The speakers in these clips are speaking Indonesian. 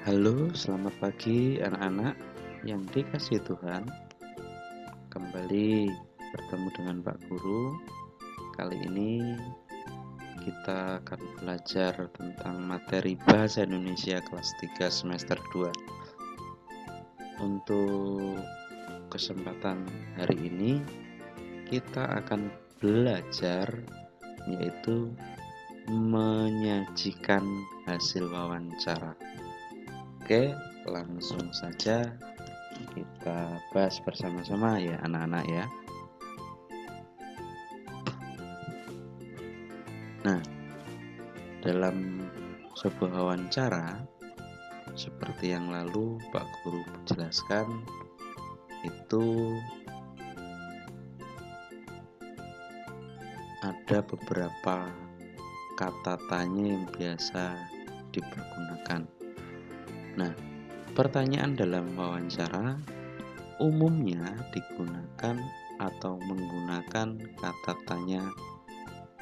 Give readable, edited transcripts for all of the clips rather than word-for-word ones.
Halo, selamat pagi anak-anak yang dikasihi Tuhan. Kembali bertemu dengan Pak Guru. Kali ini kita akan belajar tentang materi Bahasa Indonesia kelas 3 semester 2. Untuk kesempatan hari ini kita akan belajar yaitu menyajikan hasil wawancara. Oke, langsung saja kita bahas bersama-sama ya anak-anak ya. Nah, dalam sebuah wawancara seperti yang lalu Pak Guru jelaskan, itu ada beberapa kata tanya yang biasa dipergunakan. Nah, pertanyaan dalam wawancara umumnya digunakan atau menggunakan kata tanya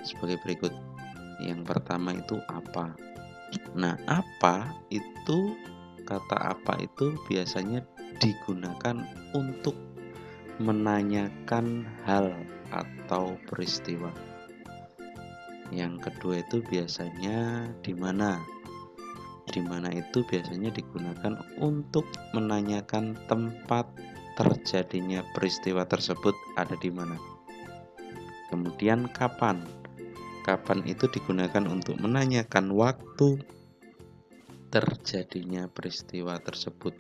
sebagai berikut. Yang pertama itu apa? Nah, kata apa itu biasanya digunakan untuk menanyakan hal atau peristiwa. Yang kedua itu biasanya di mana? Di mana itu biasanya digunakan untuk menanyakan tempat terjadinya peristiwa tersebut ada di mana. Kemudian kapan? Kapan itu digunakan untuk menanyakan waktu terjadinya peristiwa tersebut.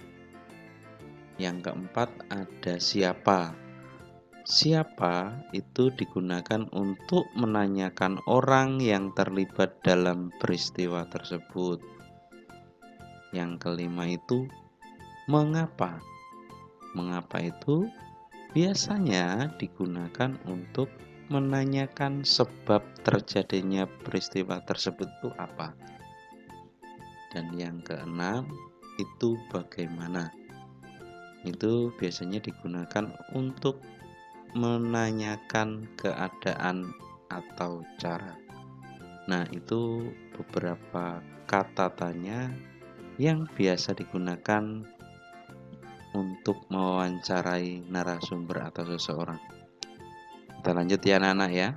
Yang keempat ada siapa. Siapa itu digunakan untuk menanyakan orang yang terlibat dalam peristiwa tersebut. Yang kelima itu mengapa. Mengapa itu biasanya digunakan untuk menanyakan sebab terjadinya peristiwa tersebut itu apa. Dan yang keenam itu bagaimana. Itu biasanya digunakan untuk menanyakan keadaan atau cara. Nah, itu beberapa kata tanya yang biasa digunakan untuk mewawancarai narasumber atau seseorang. Kita lanjut ya anak-anak ya.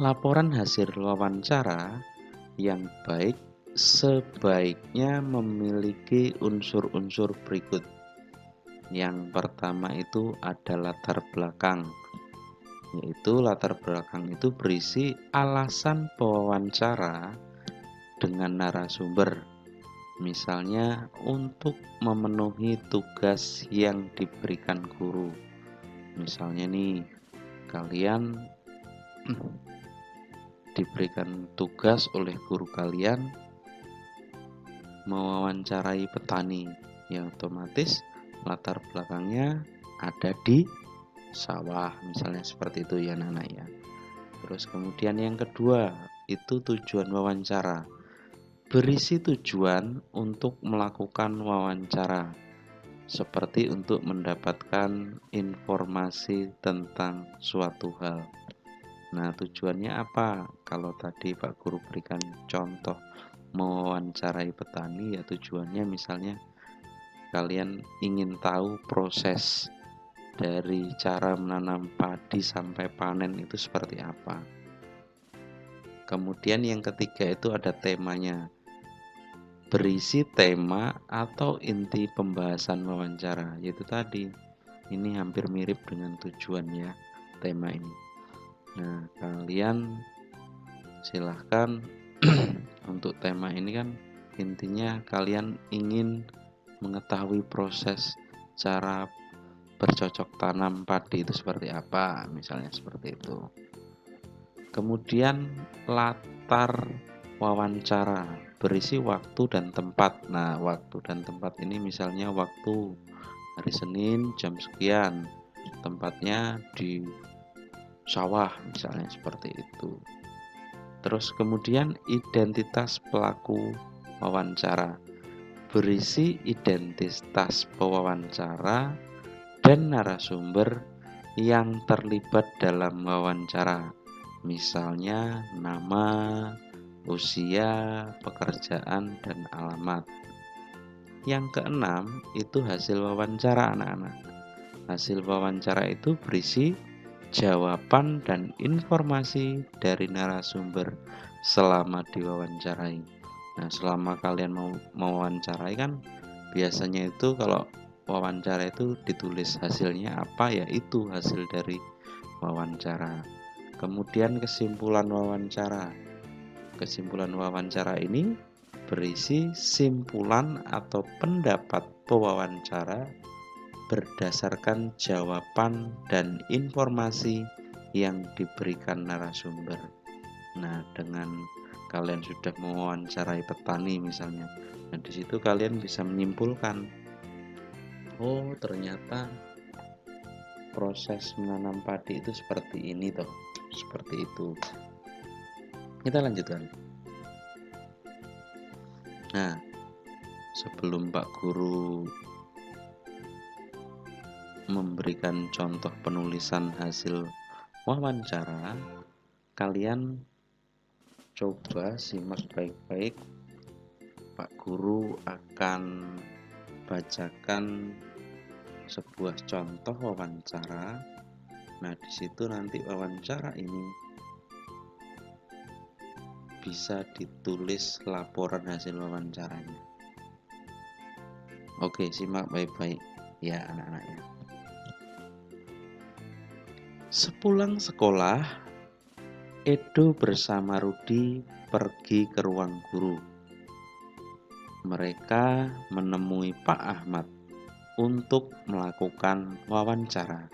Laporan hasil wawancara yang baik sebaiknya memiliki unsur-unsur berikut. Yang pertama itu ada latar belakang, yaitu latar belakang itu berisi alasan pewawancara dengan narasumber, misalnya untuk memenuhi tugas yang diberikan guru. Misalnya nih, kalian diberikan tugas oleh guru kalian mewawancarai petani, yang otomatis latar belakangnya ada di sawah, misalnya seperti itu ya anak-anak ya. Terus kemudian yang kedua itu tujuan wawancara, berisi tujuan untuk melakukan wawancara, seperti untuk mendapatkan informasi tentang suatu hal. Nah, tujuannya apa? Kalau tadi Pak Guru berikan contoh mewawancarai petani, ya tujuannya misalnya kalian ingin tahu proses dari cara menanam padi sampai panen itu seperti apa. Kemudian yang ketiga itu ada temanya, berisi tema atau inti pembahasan wawancara, yaitu tadi ini hampir mirip dengan tujuannya tema ini. Nah, kalian silahkan untuk tema ini kan intinya kalian ingin mengetahui proses cara bercocok tanam padi itu seperti apa, misalnya seperti itu. Kemudian latar wawancara berisi waktu dan tempat. Nah, waktu dan tempat ini misalnya waktu hari Senin jam sekian, tempatnya di sawah misalnya seperti itu. Terus kemudian identitas pelaku wawancara, berisi identitas pewawancara dan narasumber yang terlibat dalam wawancara, misalnya nama, usia, pekerjaan, dan alamat. Yang keenam itu hasil wawancara anak-anak. Hasil wawancara itu berisi jawaban dan informasi dari narasumber selama diwawancarai. Nah, selama kalian mau mewawancarai kan biasanya itu kalau wawancara itu ditulis hasilnya apa, ya itu hasil dari wawancara. Kemudian kesimpulan wawancara. Kesimpulan wawancara ini berisi simpulan atau pendapat pewawancara berdasarkan jawaban dan informasi yang diberikan narasumber. Nah, dengan kalian sudah mewawancarai petani misalnya, nah di situ kalian bisa menyimpulkan, oh ternyata proses menanam padi itu seperti ini toh, seperti itu. Kita lanjutkan. Nah, sebelum Pak Guru memberikan contoh penulisan hasil wawancara, kalian coba simak baik-baik. Pak Guru akan bacakan sebuah contoh wawancara. Nah, di situ nanti wawancara ini bisa ditulis laporan hasil wawancaranya. Oke, simak baik-baik ya anak-anaknya. Sepulang sekolah, Edo bersama Rudi pergi ke ruang guru. Mereka menemui Pak Ahmad untuk melakukan wawancara.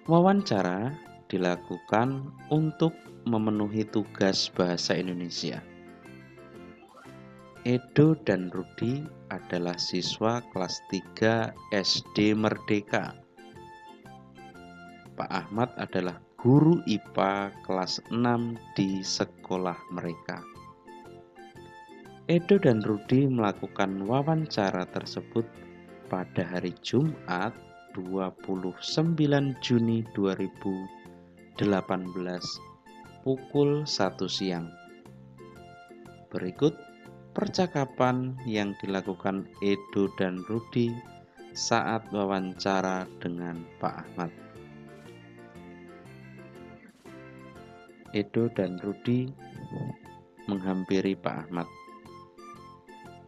Wawancara dilakukan untuk memenuhi tugas bahasa Indonesia. Edo dan Rudi adalah siswa kelas 3 SD Merdeka. Pak Ahmad adalah guru IPA kelas 6 di sekolah mereka. Edo dan Rudi melakukan wawancara tersebut pada hari Jumat 29 Juni 2018 pukul 1 siang. Berikut percakapan yang dilakukan Edo dan Rudi saat wawancara dengan Pak Ahmad. Edo dan Rudi menghampiri Pak Ahmad.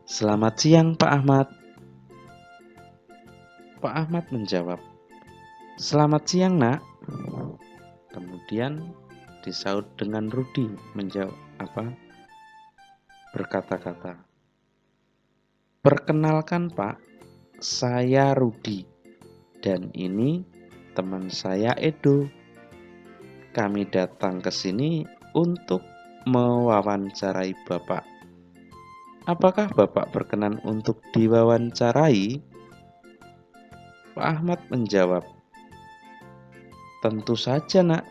Selamat siang Pak Ahmad. Pak Ahmad menjawab, selamat siang nak. Kemudian disaut dengan Rudi berkata-kata, perkenalkan Pak, saya Rudi dan ini teman saya Edo. Kami datang ke sini untuk mewawancarai Bapak. Apakah Bapak berkenan untuk diwawancarai? Pak Ahmad menjawab, tentu saja nak.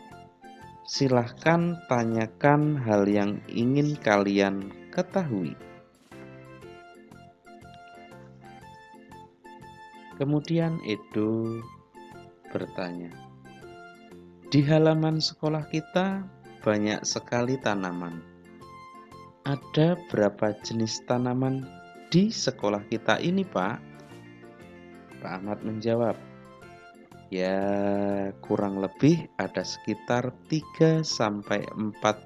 Silahkan tanyakan hal yang ingin kalian ketahui. Kemudian Edo bertanya, di halaman sekolah kita banyak sekali tanaman. Ada berapa jenis tanaman di sekolah kita ini, Pak? Pak Ahmad menjawab, ya kurang lebih ada sekitar 3-4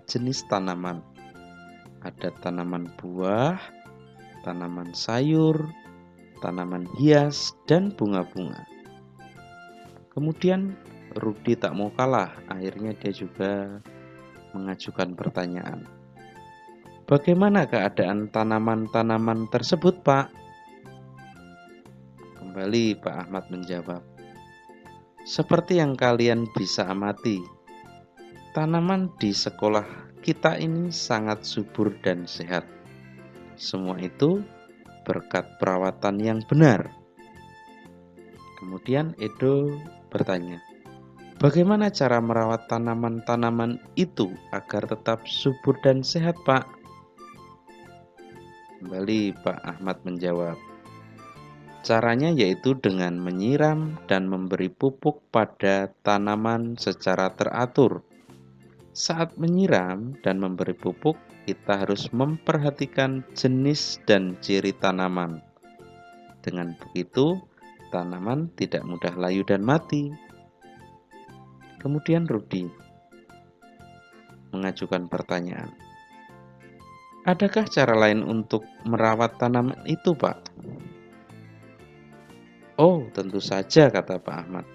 jenis tanaman. Ada tanaman buah, tanaman sayur, tanaman hias, dan bunga-bunga. Kemudian Rudi tak mau kalah, akhirnya dia juga mengajukan pertanyaan. Bagaimana keadaan tanaman-tanaman tersebut, Pak? Kembali Pak Ahmad menjawab, seperti yang kalian bisa amati, tanaman di sekolah kita ini sangat subur dan sehat. Semua itu berkat perawatan yang benar. Kemudian Edo bertanya, bagaimana cara merawat tanaman-tanaman itu agar tetap subur dan sehat, Pak? Kembali Pak Ahmad menjawab, caranya yaitu dengan menyiram dan memberi pupuk pada tanaman secara teratur. Saat menyiram dan memberi pupuk, kita harus memperhatikan jenis dan ciri tanaman. Dengan begitu, tanaman tidak mudah layu dan mati. Kemudian Rudi mengajukan pertanyaan. Adakah cara lain untuk merawat tanaman itu, Pak? Oh, tentu saja, kata Pak Ahmad.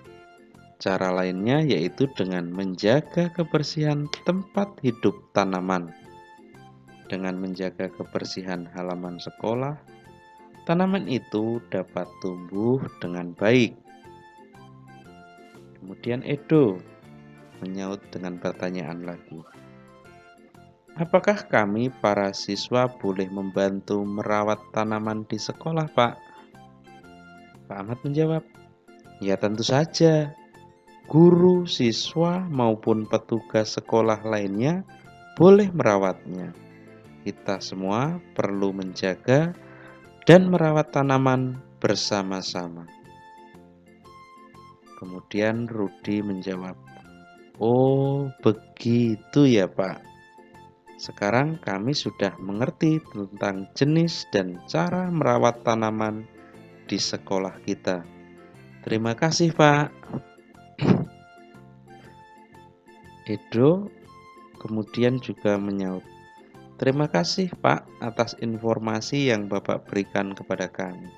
Cara lainnya yaitu dengan menjaga kebersihan tempat hidup tanaman. Dengan menjaga kebersihan halaman sekolah, tanaman itu dapat tumbuh dengan baik. Kemudian Edo menyaut dengan pertanyaan lagi. Apakah kami para siswa boleh membantu merawat tanaman di sekolah, Pak? Pak Ahmad menjawab, ya tentu saja. Guru, siswa, maupun petugas sekolah lainnya boleh merawatnya. Kita semua perlu menjaga dan merawat tanaman bersama-sama. Kemudian Rudi menjawab, oh begitu ya Pak. Sekarang kami sudah mengerti tentang jenis dan cara merawat tanaman di sekolah kita. Terima kasih Pak. Edo kemudian juga menyaut, terima kasih Pak atas informasi yang Bapak berikan kepada kami.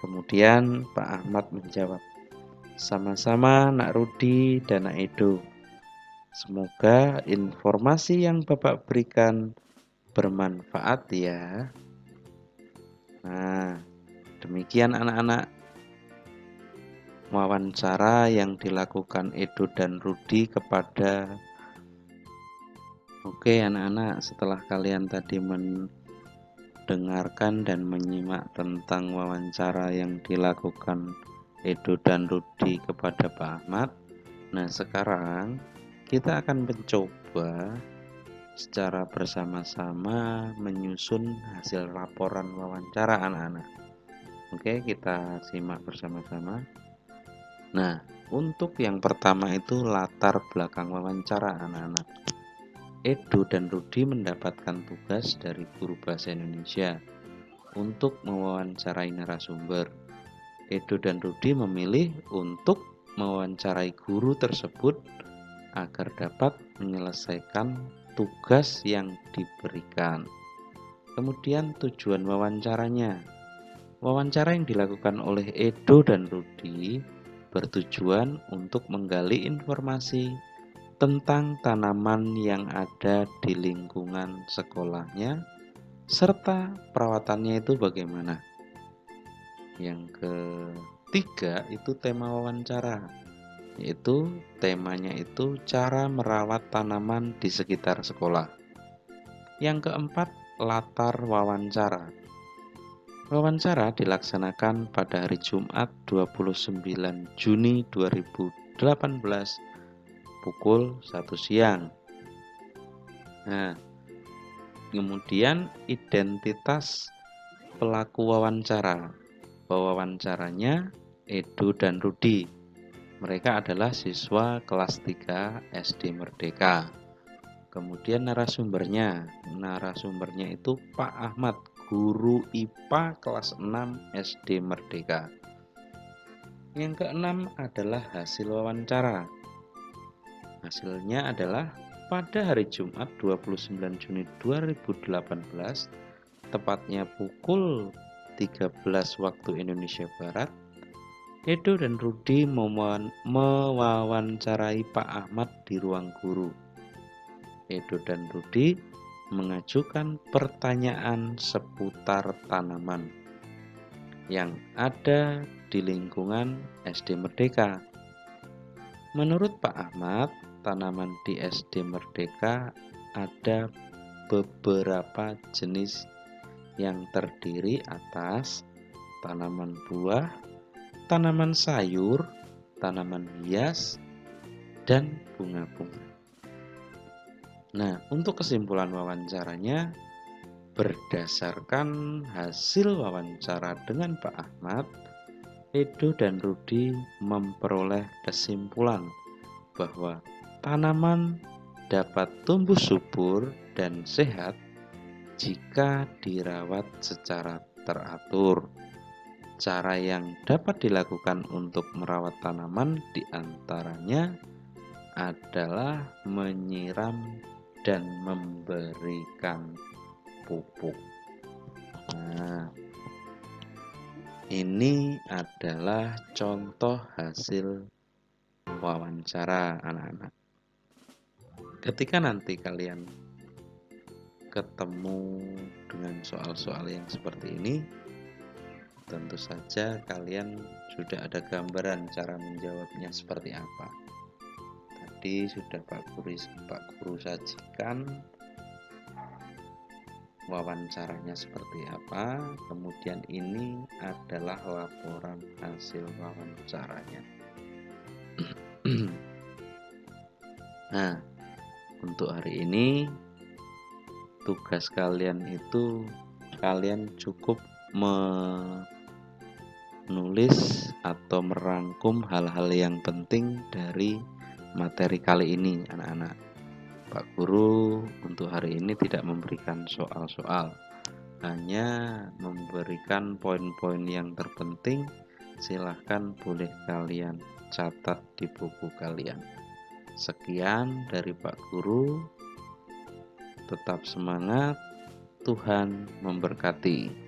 Kemudian Pak Ahmad menjawab, sama-sama Nak Rudi dan Nak Edo. Semoga informasi yang Bapak berikan bermanfaat ya. Nah, demikian anak-anak wawancara yang dilakukan Edo dan Rudi kepada Oke anak-anak, setelah kalian tadi mendengarkan dan menyimak tentang wawancara yang dilakukan Edo dan Rudi kepada Pak Ahmad, nah sekarang kita akan mencoba secara bersama-sama menyusun hasil laporan wawancara anak-anak. Oke, kita simak bersama-sama. Nah, untuk yang pertama itu latar belakang wawancara anak-anak. Edo dan Rudi mendapatkan tugas dari guru bahasa Indonesia untuk mewawancarai narasumber. Edo dan Rudi memilih untuk mewawancarai guru tersebut agar dapat menyelesaikan tugas yang diberikan. Kemudian tujuan wawancaranya. Wawancara yang dilakukan oleh Edo dan Rudi bertujuan untuk menggali informasi tentang tanaman yang ada di lingkungan sekolahnya serta perawatannya itu bagaimana. Yang ketiga itu tema wawancara, yaitu temanya itu cara merawat tanaman di sekitar sekolah. Yang keempat, latar wawancara. Wawancara dilaksanakan pada hari Jumat 29 Juni 2018 pukul 1 siang. Nah, kemudian identitas pelaku wawancara. Pewawancaranya Edo dan Rudi. Mereka adalah siswa kelas 3 SD Merdeka. Kemudian narasumbernya itu Pak Ahmad, guru IPA kelas 6 SD Merdeka. Yang keenam adalah hasil wawancara. Hasilnya adalah pada hari Jumat 29 Juni 2018, tepatnya pukul 13 waktu Indonesia Barat, Edo dan Rudi mewawancarai Pak Ahmad di ruang guru. Edo dan Rudi mengajukan pertanyaan seputar tanaman yang ada di lingkungan SD Merdeka. Menurut Pak Ahmad, tanaman di SD Merdeka ada beberapa jenis yang terdiri atas tanaman buah, tanaman sayur, tanaman hias, dan bunga-bunga. Nah, untuk kesimpulan wawancaranya, berdasarkan hasil wawancara dengan Pak Ahmad, Edo dan Rudi memperoleh kesimpulan bahwa tanaman dapat tumbuh subur dan sehat jika dirawat secara teratur. Cara yang dapat dilakukan untuk merawat tanaman diantaranya adalah menyiram dan memberikan pupuk. Nah, ini adalah contoh hasil wawancara anak-anak. Ketika nanti kalian ketemu dengan soal-soal yang seperti ini, tentu saja kalian sudah ada gambaran cara menjawabnya seperti apa. Tadi sudah Pak Guru sajikan wawancaranya seperti apa, kemudian ini adalah laporan hasil wawancaranya. Nah, untuk hari ini tugas kalian itu kalian cukup menulis atau merangkum hal-hal yang penting dari materi kali ini anak-anak. Pak Guru untuk hari ini tidak memberikan soal-soal, hanya memberikan poin-poin yang terpenting. Silahkan boleh kalian catat di buku kalian. Sekian dari Pak Guru. Tetap semangat, Tuhan memberkati.